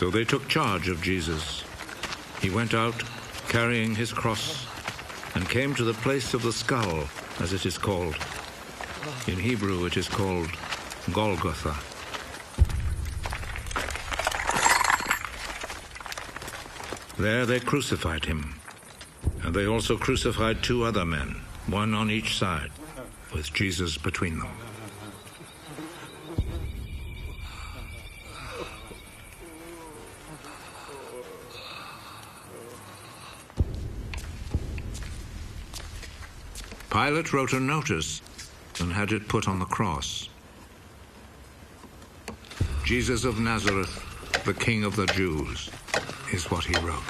So they took charge of Jesus. He went out carrying his cross and came to the place of the skull, as it is called. In Hebrew it is called Golgotha. There they crucified him, and they also crucified 2 other men, one on each side, with Jesus between them. Pilate wrote a notice and had it put on the cross. Jesus of Nazareth, the King of the Jews, is what he wrote.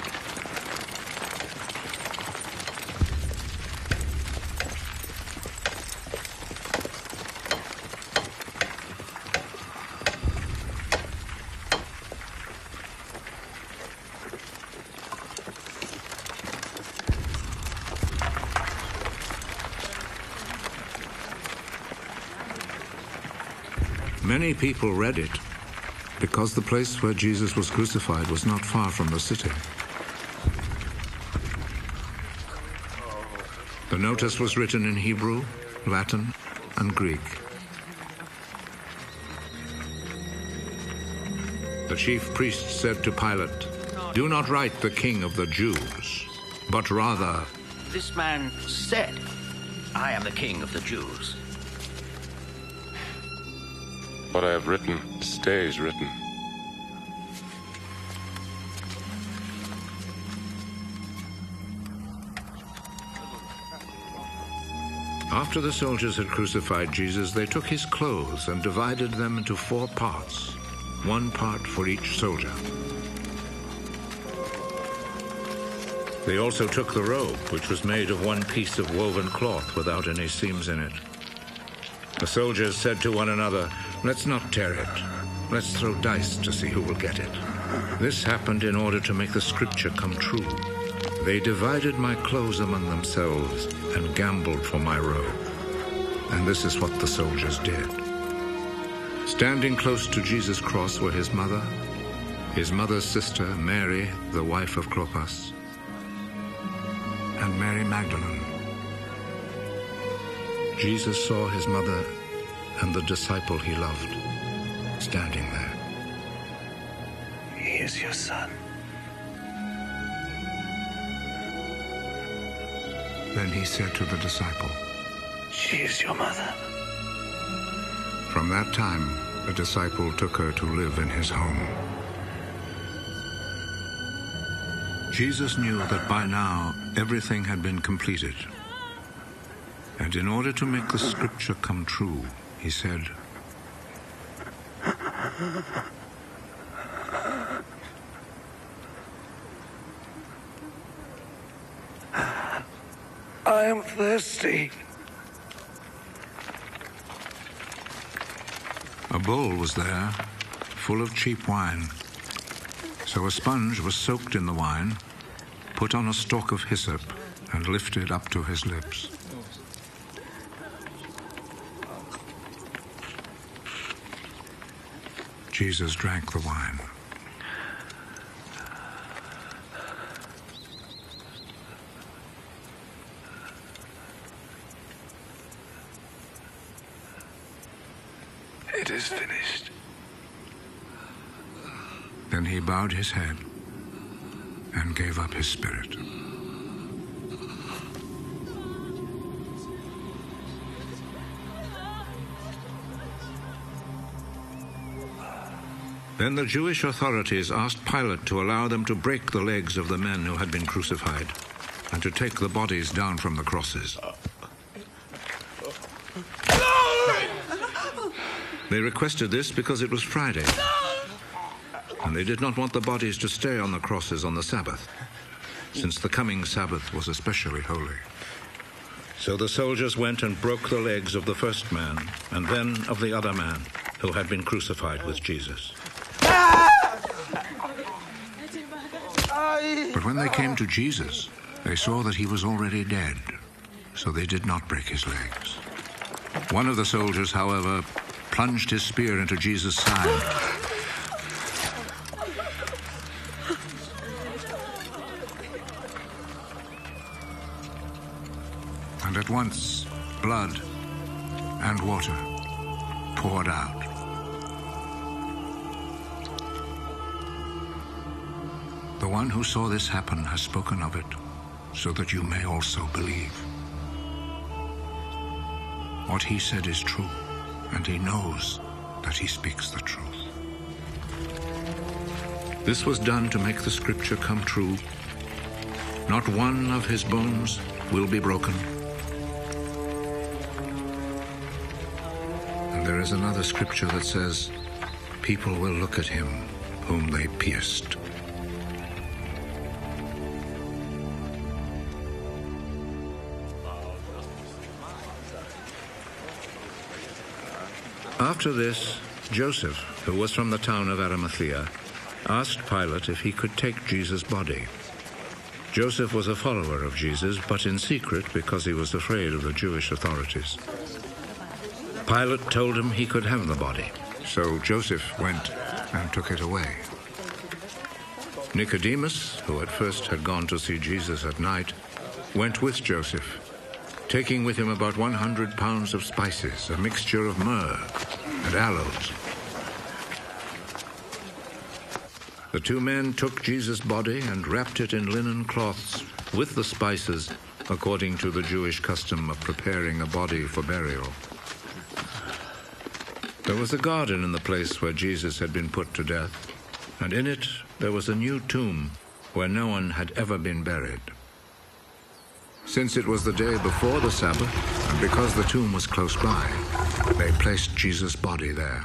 Many people read it because the place where Jesus was crucified was not far from the city. The notice was written in Hebrew, Latin, and Greek. The chief priest said to Pilate, "Do not write the King of the Jews, but rather..." This man said, "I am the King of the Jews." What I have written stays written. After the soldiers had crucified Jesus, they took his clothes and divided them into 4 parts, 1 part for each soldier. They also took the robe, which was made of 1 piece of woven cloth without any seams in it. The soldiers said to one another, "Let's not tear it. Let's throw dice to see who will get it." This happened in order to make the scripture come true. They divided my clothes among themselves and gambled for my robe. And this is what the soldiers did. Standing close to Jesus' cross were his mother's sister, Mary, the wife of Clopas, and Mary Magdalene. Jesus saw his mother and the disciple he loved standing there. "He is your son." Then he said to the disciple, "She is your mother." From that time, the disciple took her to live in his home. Jesus knew that by now everything had been completed. And in order to make the scripture come true, he said, "I am thirsty." A bowl was there, full of cheap wine. So a sponge was soaked in the wine, put on a stalk of hyssop, and lifted up to his lips. Jesus drank the wine. "It is finished." Then he bowed his head and gave up his spirit. Then the Jewish authorities asked Pilate to allow them to break the legs of the men who had been crucified and to take the bodies down from the crosses. They requested this because it was Friday, and they did not want the bodies to stay on the crosses on the Sabbath, since the coming Sabbath was especially holy. So the soldiers went and broke the legs of the first man and then of the other man who had been crucified with Jesus. But when they came to Jesus, they saw that he was already dead, so they did not break his legs. One of the soldiers, however, plunged his spear into Jesus' side once blood and water poured out. The one who saw this happen has spoken of it, so that you may also believe. What he said is true, and he knows that he speaks the truth. This was done to make the scripture come true. Not one of his bones will be broken. And there is another scripture that says, people will look at him whom they pierced. After this, Joseph, who was from the town of Arimathea, asked Pilate if he could take Jesus' body. Joseph was a follower of Jesus, but in secret because he was afraid of the Jewish authorities. Pilate told him he could have the body, so Joseph went and took it away. Nicodemus, who at first had gone to see Jesus at night, went with Joseph, taking with him about 100 pounds of spices, a mixture of myrrh and aloes. The two men took Jesus' body and wrapped it in linen cloths with the spices, according to the Jewish custom of preparing a body for burial. There was a garden in the place where Jesus had been put to death, and in it there was a new tomb where no one had ever been buried. Since it was the day before the Sabbath, and because the tomb was close by, they placed Jesus' body there.